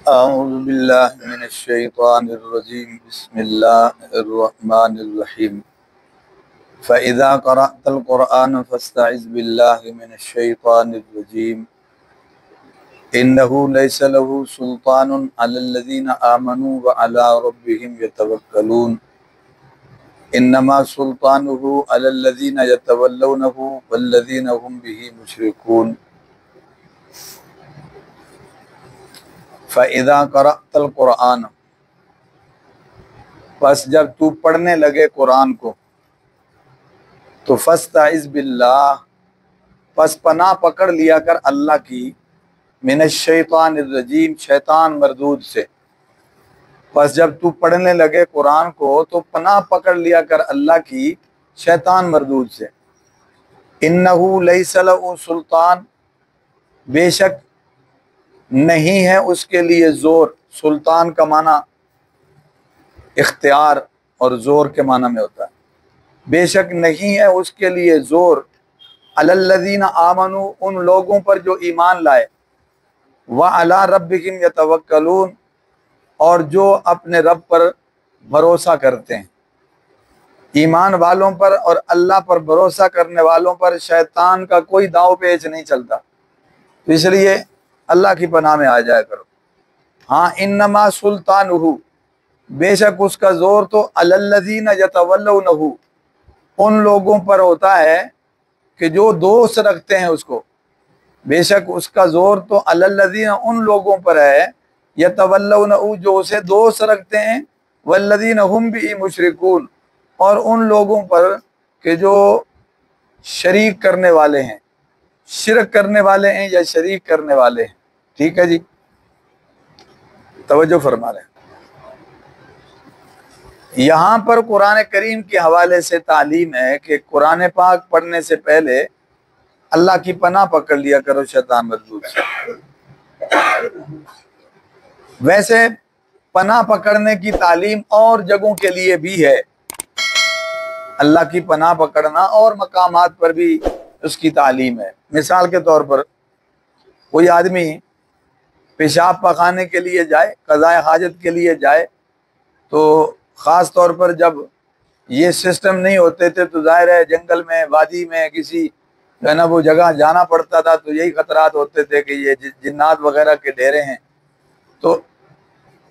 اعوذ باللہ من الشیطان الرجیم بسم اللہ الرحمن الرحیم فَإِذَا قَرَأْتَ الْقُرْآنَ فَاسْتَعِذْ بِاللَّهِ مِنَ الشَّيْطَانِ الرَّجِيمِ إِنَّهُ لَيْسَ لَهُ سُلْطَانٌ عَلَى الَّذِينَ آمَنُوا وَعَلَى رَبِّهِمْ يَتَوَكَّلُونَ إِنَّمَا سُلْطَانُهُ عَلَى الَّذِينَ يَتَوَلَّوْنَهُ وَالَّذِينَ هُمْ بِهِ مُشْرِكُونَ فَإِذَا قَرَأْتَ الْقُرْآنَ، پس جب تو پڑھنے لگے قرآن کو تو فاستعذ باللہ، پس پناہ پکڑ لیا کر اللہ کی، من الشیطان الرجیم، شیطان مردود سے۔ پس جب تو پڑھنے لگے قرآن کو تو پناہ پکڑ لیا کر اللہ کی شیطان مردود سے۔ انہ لیس لہ سلطان، بے شک نہیں ہے اس کے لیے زور، سلطان کا معنی اختیار اور زور کے معنی میں ہوتا ہے۔ بے شک نہیں ہے اس کے لیے زور، علی الذین آمنوا، ان لوگوں پر جو ایمان لائے، وعلی ربہم یتوکلون، اور جو اپنے رب پر بھروسہ کرتے ہیں۔ ایمان والوں پر اور اللہ پر بھروسہ کرنے والوں پر شیطان کا کوئی داؤ پیچ نہیں چلتا، تو اس لیے اللہ کی پناہ میں آ جایا کرو۔ ہاں، انما سلطانہ، بے شک اس کا زور تو علی الذین یتولونہ، ان لوگوں پر ہوتا ہے کہ جو دوست رکھتے ہیں اس کو۔ بے شک اس کا زور تو علی الذین، ان لوگوں پر ہے، یتولونہ، جو اسے دوست رکھتے ہیں، والذین هم به مشرکون، اور ان لوگوں پر کہ جو شریک کرنے والے ہیں، شرک کرنے والے ہیں یا شریک کرنے والے ہیں۔ ٹھیک ہے جی، توجہ فرما لیں۔ یہاں پر قرآن کریم کے حوالے سے تعلیم ہے کہ قرآن پاک پڑھنے سے پہلے اللہ کی پناہ پکڑ لیا کرو شیطان مردود سے۔ ویسے پناہ پکڑنے کی تعلیم اور جگہوں کے لیے بھی ہے، اللہ کی پناہ پکڑنا اور مقامات پر بھی اس کی تعلیم ہے۔ مثال کے طور پر کوئی آدمی پیشاب پخانے کے لیے جائے، قضاء حاجت کے لیے جائے، تو خاص طور پر جب یہ سسٹم نہیں ہوتے تھے تو ظاہر ہے جنگل میں، وادی میں، کسی جو ہے نا وہ جگہ جانا پڑتا تھا، تو یہی خطرات ہوتے تھے کہ یہ جنات وغیرہ کے ڈیرے ہیں۔ تو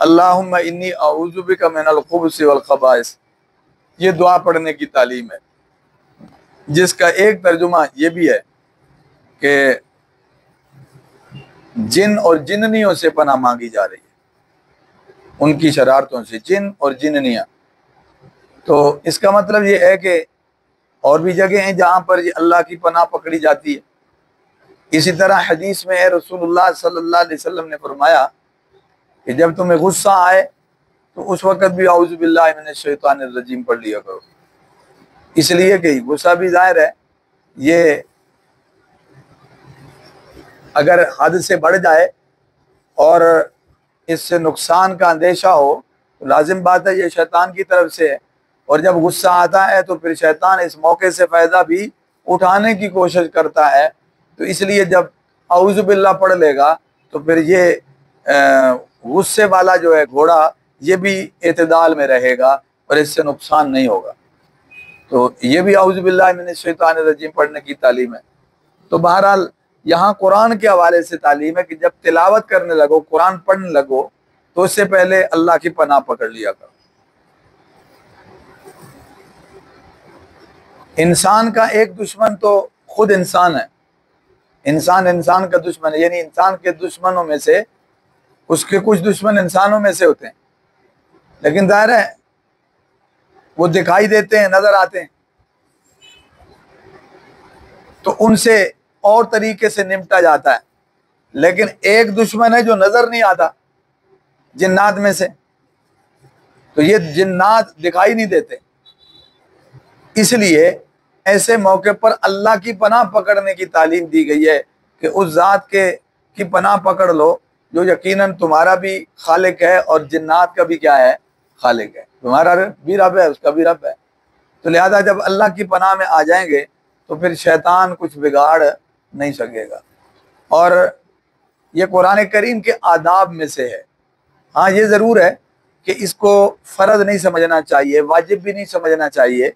اللہم انی اعوذ بک من الخبث والخبائث، یہ دعا پڑھنے کی تعلیم ہے، جس کا ایک ترجمہ یہ بھی ہے کہ جن اور جننیوں سے پناہ مانگی جا رہی ہے، ان کی شرارتوں سے، جن اور جننیاں۔ تو اس کا مطلب یہ ہے کہ اور بھی جگہ ہیں جہاں پر یہ اللہ کی پناہ پکڑی جاتی ہے۔ اسی طرح حدیث میں ہے، رسول اللہ صلی اللہ علیہ وسلم نے فرمایا کہ جب تمہیں غصہ آئے تو اس وقت بھی اعوذ باللہ من الشیطان الرجیم پڑھ لیا کرو، اس لیے کہ غصہ بھی ظاہر ہے یہ اگر حد سے بڑھ جائے اور اس سے نقصان کا اندیشہ ہو تو لازم بات ہے یہ شیطان کی طرف سے ہے، اور جب غصہ آتا ہے تو پھر شیطان اس موقع سے فائدہ بھی اٹھانے کی کوشش کرتا ہے۔ تو اس لیے جب اعوذ باللہ پڑھ لے گا تو پھر یہ غصے والا جو ہے گھوڑا، یہ بھی اعتدال میں رہے گا اور اس سے نقصان نہیں ہوگا۔ تو یہ بھی اعوذ باللہ من الشیطان الرجیم پڑھنے کی تعلیم ہے۔ تو بہرحال یہاں قرآن کے حوالے سے تعلیم ہے کہ جب تلاوت کرنے لگو، قرآن پڑھنے لگو، تو اس سے پہلے اللہ کی پناہ پکڑ لیا کرو۔ انسان کا ایک دشمن تو خود انسان ہے، انسان کا دشمن ہے، یعنی انسان کے دشمنوں میں سے اس کے کچھ دشمن انسانوں میں سے ہوتے ہیں، لیکن ظاہر ہے وہ دکھائی دیتے ہیں، نظر آتے ہیں، تو ان سے اور طریقے سے نمٹا جاتا ہے۔ لیکن ایک دشمن ہے جو نظر نہیں آتا، جنات میں سے، تو یہ جنات دکھائی نہیں دیتے، اس لیے ایسے موقع پر اللہ کی پناہ پکڑنے کی تعلیم دی گئی ہے کہ اس ذات کی پناہ پکڑ لو جو یقیناً تمہارا بھی خالق ہے اور جنات کا بھی کیا ہے، خالق ہے، تمہارا بھی رب ہے، اس کا بھی رب ہے۔ تو لہذا جب اللہ کی پناہ میں آ جائیں گے تو پھر شیطان کچھ بگاڑ نہیں سکے گا۔ اور یہ قرآن کریم کے آداب میں سے ہے ہاں یہ ضرور ہے کہ اس کو فرض نہیں سمجھنا چاہیے، واجب بھی نہیں سمجھنا چاہیے،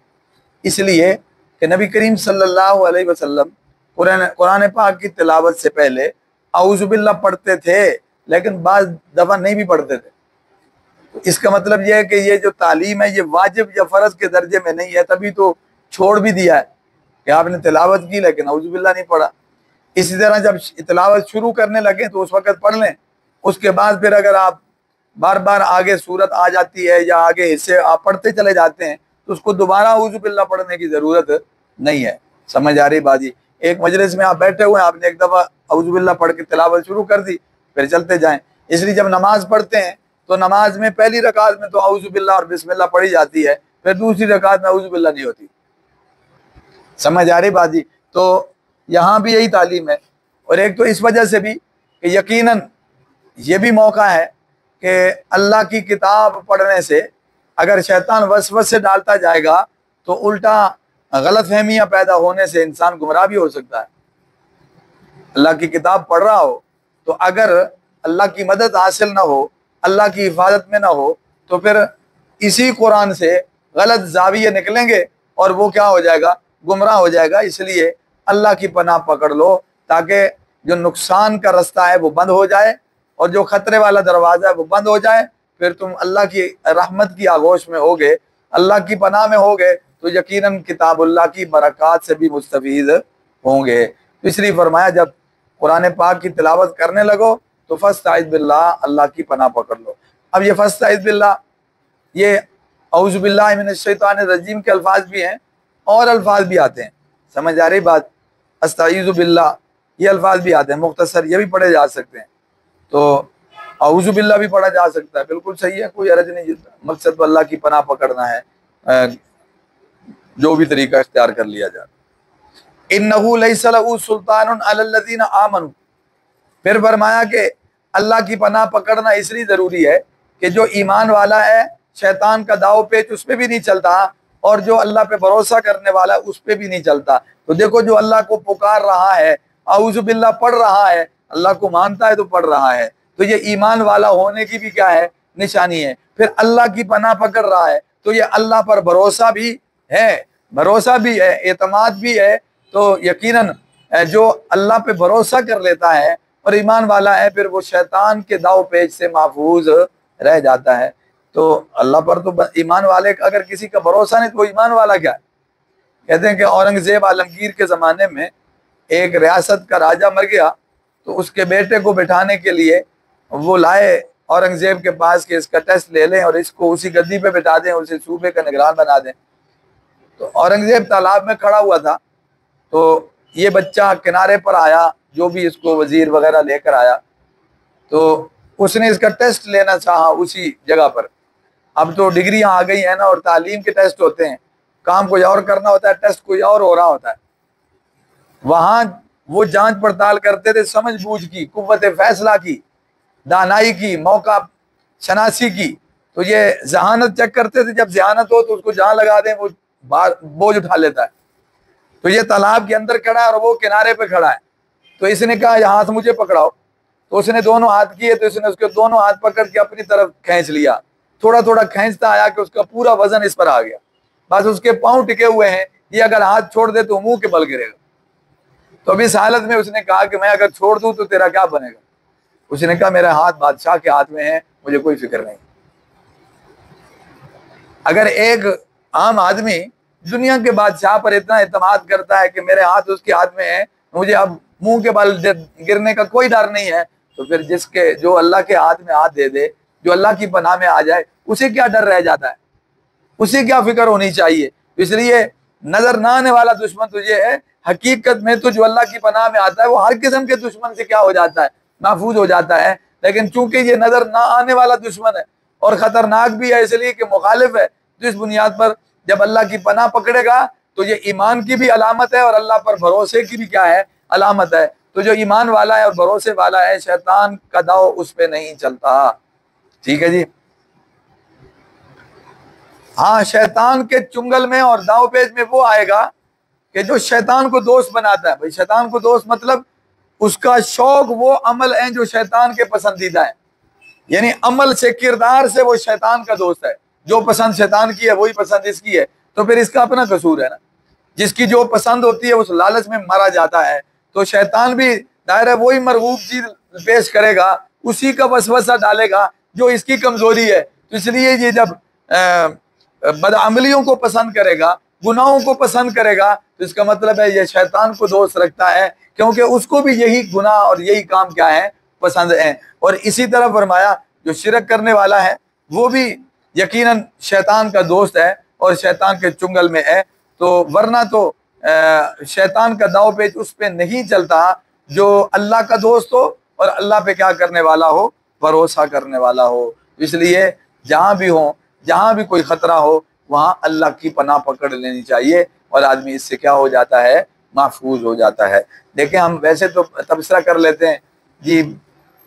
اس لیے کہ نبی کریم صلی اللہ علیہ وسلم قرآن پاک کی تلاوت سے پہلے اعوذ باللہ پڑھتے تھے، لیکن بعض دفعہ نہیں بھی پڑھتے تھے۔ اس کا مطلب یہ ہے کہ یہ جو تعلیم ہے یہ واجب یا فرض کے درجے میں نہیں ہے، تبھی تو چھوڑ بھی دیا ہے کہ آپ نے تلاوت کی لیکن اعوذ باللہ نہیں پڑھا۔ اسی طرح جب تلاوت شروع کرنے لگے تو اس وقت پڑھ لیں، اس کے بعد پھر اگر آپ بار بار آگے صورت آ جاتی ہے یا آگے حصے آپ پڑھتے چلے جاتے ہیں تو اس کو دوبارہ اعوذ باللہ پڑھنے کی ضرورت نہیں ہے۔ سمجھ آ رہی بات جی؟ ایک مجلس میں آپ بیٹھے ہوئے ہیں، آپ نے ایک دفعہ اعوذ باللہ پڑھ کے تلاوت شروع کر دی، پھر چلتے جائیں۔ اس لیے جب نماز پڑھتے ہیں تو نماز میں پہلی رکعت میں تو اعوذ باللہ اور بسم اللہ پڑھی جاتی ہے، پھر دوسری رکعت میں اعوذ باللہ نہیں ہوتی۔ سمجھ آ رہی بات جی؟ تو یہاں بھی یہی تعلیم ہے۔ اور ایک تو اس وجہ سے بھی کہ یقیناً یہ بھی موقع ہے کہ اللہ کی کتاب پڑھنے سے اگر شیطان وسوسے ڈالتا جائے گا تو الٹا غلط فہمیاں پیدا ہونے سے انسان گمراہ بھی ہو سکتا ہے۔ اللہ کی کتاب پڑھ رہا ہو تو اگر اللہ کی مدد حاصل نہ ہو، اللہ کی حفاظت میں نہ ہو، تو پھر اسی قرآن سے غلط زاویے نکلیں گے اور وہ کیا ہو جائے گا؟ گمراہ ہو جائے گا۔ اس لیے اللہ کی پناہ پکڑ لو تاکہ جو نقصان کا رستہ ہے وہ بند ہو جائے اور جو خطرے والا دروازہ ہے وہ بند ہو جائے، پھر تم اللہ کی رحمت کی آغوش میں ہوگے، اللہ کی پناہ میں ہوگے تو یقیناً کتاب اللہ کی برکات سے بھی مستفید ہوں گے۔ تو اس لیے فرمایا جب قرآن پاک کی تلاوت کرنے لگو تو فاستعذ باللہ، اللہ کی پناہ پکڑ لو۔ اب یہ فاستعذ باللہ، یہ اعوذ باللہ من الشیطان الرجیم کے الفاظ بھی ہیں اور الفاظ بھی آتے ہیں۔ سمجھ آ رہی بات؟ استعیذ باللہ یہ الفاظ بھی آتے ہیں، مختصر یہ بھی پڑھے جا سکتے ہیں۔ تو اعوذ باللہ بھی پڑھا جا سکتا ہے، بالکل صحیح ہے، کوئی حرج نہیں، مقصد تو اللہ کی پناہ پکڑنا ہے، جو بھی طریقہ اختیار کر لیا جائے۔ انہ لیس لہ سلطان علی الذین آمنوا، پھر فرمایا کہ اللہ کی پناہ پکڑنا اس لیے ضروری ہے کہ جو ایمان والا ہے شیطان کا داؤ پیچ اس پہ بھی نہیں چلتا، اور جو اللہ پہ بھروسہ کرنے والا ہے اس پہ بھی نہیں چلتا۔ تو دیکھو جو اللہ کو پکار رہا ہے، اعوذ باللہ پڑھ رہا ہے، اللہ کو مانتا ہے تو پڑھ رہا ہے، تو یہ ایمان والا ہونے کی بھی کیا ہے؟ نشانی ہے۔ پھر اللہ کی پناہ پکڑ رہا ہے تو یہ اللہ پر بھروسہ بھی ہے، اعتماد بھی ہے۔ تو یقیناً جو اللہ پہ بھروسہ کر لیتا ہے اور ایمان والا ہے پھر وہ شیطان کے داؤ پیچ سے محفوظ رہ جاتا ہے۔ تو اللہ پر تو ایمان والے کا اگر کسی کا بھروسہ نہیں تو ایمان والا کیا ہے؟ کہتے ہیں کہ اورنگزیب عالمگیر کے زمانے میں ایک ریاست کا راجہ مر گیا تو اس کے بیٹے کو بٹھانے کے لیے وہ لائے اورنگزیب کے پاس کہ اس کا ٹیسٹ لے لیں اور اس کو اسی گدی پہ بٹھا دیں، اسے صوبے کا نگران بنا دیں۔ تو اورنگزیب تالاب میں کھڑا ہوا تھا تو یہ بچہ کنارے پر آیا، جو بھی اس کو وزیر وغیرہ لے کر آیا، تو اس نے اس کا ٹیسٹ لینا چاہا اسی جگہ پر۔ اب تو ڈگریاں آ گئی ہیں نا، اور تعلیم کے ٹیسٹ ہوتے ہیں، کام کوئی اور کرنا ہوتا ہے، ٹیسٹ کوئی اور ہو رہا ہوتا ہے۔ وہاں وہ جانچ پڑتال کرتے تھے سمجھ بوجھ کی، قوت فیصلہ کی، دانائی کی، موقع شناسی کی۔ تو یہ ذہانت چیک کرتے تھے، جب ذہانت ہو تو اس کو جہاں لگا دیں وہ بوجھ اٹھا لیتا ہے۔ تو یہ تالاب کے اندر کھڑا ہے اور وہ کنارے پہ کھڑا ہے، تو اس نے کہا یہ ہاتھ مجھے پکڑاؤ۔ تو اس نے دونوں ہاتھ کیے تو اس نے اس کے دونوں ہاتھ پکڑ کے اپنی طرف کھینچ لیا، تھوڑا تھوڑا کھینچتا آیا کہ اس کا پورا وزن اس پر آ گیا، بس اس کے پاؤں ٹکے ہوئے ہیں، یہ اگر ہاتھ چھوڑ دے تو منہ کے بل گرے گا۔ تو اب اس حالت میں اس نے کہا کہ میں اگر چھوڑ دوں تو تیرا کیا بنے گا؟ اس نے کہا میرا ہاتھ بادشاہ کے ہاتھ میں ہے، مجھے کوئی فکر نہیں۔ اگر ایک عام آدمی دنیا کے بادشاہ پر اتنا اعتماد کرتا ہے کہ میرے ہاتھ اس کے ہاتھ میں ہے، مجھے اب منہ کے بل گرنے کا کوئی ڈر نہیں ہے، تو پھر جو اللہ کے ہاتھ میں ہاتھ دے دے، جو اللہ کی پناہ میں آ جائے، اسے کیا ڈر رہ جاتا ہے؟ اسے کیا فکر ہونی چاہیے؟ اس لیے نظر نہ آنے والا دشمن تو یہ ہے، حقیقت میں تو جو اللہ کی پناہ میں آتا ہے وہ ہر قسم کے دشمن سے کیا ہو جاتا ہے؟ محفوظ ہو جاتا ہے۔ لیکن چونکہ یہ نظر نہ آنے والا دشمن ہے اور خطرناک بھی ہے اس لیے کہ مخالف ہے، تو اس بنیاد پر جب اللہ کی پناہ پکڑے گا تو یہ ایمان کی بھی علامت ہے اور اللہ پر بھروسے کی بھی کیا ہے؟ علامت ہے۔ تو جو ایمان والا ہے اور بھروسے والا ہے، شیطان کا داؤ اس پہ نہیں چلتا۔ ٹھیک ہے جی؟ ہاں، شیطان کے چنگل میں اور داؤ پیچ میں وہ آئے گا کہ جو شیطان کو دوست بناتا ہے۔ بھائی شیطان کو دوست مطلب اس کا شوق وہ عمل ہیں جو شیطان کے پسندیدہ ہیں۔ یعنی عمل سے، کردار سے وہ شیطان کا دوست ہے. جو پسند شیطان کی ہے وہی پسند اس کی ہے، تو پھر اس کا اپنا قصور ہے نا. جس کی جو پسند ہوتی ہے اس لالچ میں مرا جاتا ہے، تو شیطان بھی ظاہر ہے وہی مرغوب چیز پیش کرے گا، اسی کا وسوسہ ڈالے گا جو اس کی کمزوری ہے. تو اس لیے یہ جب بدعملیوں کو پسند کرے گا، گناہوں کو پسند کرے گا، تو اس کا مطلب ہے یہ شیطان کو دوست رکھتا ہے، کیونکہ اس کو بھی یہی گناہ اور یہی کام کیا ہے، پسند ہیں. اور اسی طرح فرمایا جو شرک کرنے والا ہے وہ بھی یقیناً شیطان کا دوست ہے اور شیطان کے چنگل میں ہے. تو ورنہ تو شیطان کا داؤ پیچ اس پہ نہیں چلتا جو اللہ کا دوست ہو اور اللہ پہ کیا کرنے والا ہو، بھروسہ کرنے والا ہو. اس لیے جہاں بھی ہوں، جہاں بھی کوئی خطرہ ہو، وہاں اللہ کی پناہ پکڑ لینی چاہیے، اور آدمی اس سے کیا ہو جاتا ہے، محفوظ ہو جاتا ہے. دیکھیں ہم ویسے تو تبصرہ کر لیتے ہیں جی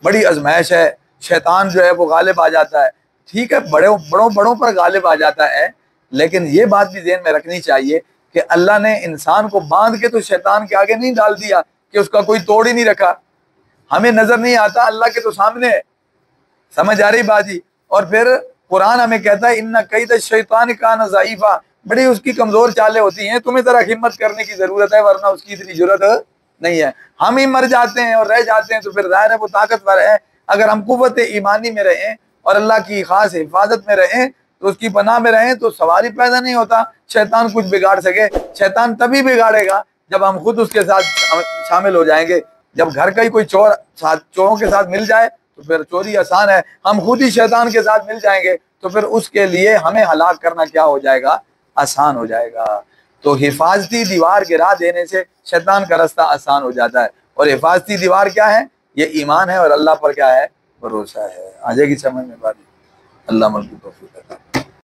بڑی آزمائش ہے، شیطان جو ہے وہ غالب آ جاتا ہے. ٹھیک ہے، بڑوں پر غالب آ جاتا ہے، لیکن یہ بات بھی ذہن میں رکھنی چاہیے کہ اللہ نے انسان کو باندھ کے تو شیطان کے آگے نہیں ڈال دیا کہ اس کا کوئی توڑ ہی نہیں رکھا. ہمیں نظر نہیں آتا، اللہ کے تو سامنے ہے. سمجھ آ رہی بات جی؟ اور پھر قرآن ہمیں کہتا ہے ان کید الشیطان کان ضعیفا، بڑی اس کی کمزور چالیں ہوتی ہیں، تمہیں ذرا ہمت کرنے کی ضرورت ہے، ورنہ اس کی اتنی ضرورت نہیں ہے. ہم ہی مر جاتے ہیں اور رہ جاتے ہیں، تو پھر ظاہر ہے وہ طاقتور ہے. اگر ہم قوت ایمانی میں رہیں اور اللہ کی خاص حفاظت میں رہیں تو اس کی پناہ میں رہیں تو سوال ہی پیدا نہیں ہوتا شیطان کچھ بگاڑ سکے. شیطان تبھی بگاڑے گا جب ہم خود اس کے ساتھ شامل ہو جائیں گے. جب گھر کا ہی کوئی چوروں کے ساتھ مل جائے تو پھر چوری آسان ہے. ہم خود ہی شیطان کے ساتھ مل جائیں گے تو پھر اس کے لیے ہمیں ہلاک کرنا کیا ہو جائے گا، آسان ہو جائے گا. تو حفاظتی دیوار گرا دینے سے شیطان کا رستہ آسان ہو جاتا ہے. اور حفاظتی دیوار کیا ہے؟ یہ ایمان ہے اور اللہ پر کیا ہے، بھروسہ ہے. آ جائے گی سمجھ میں بات؟ اللہ ملک توفیق.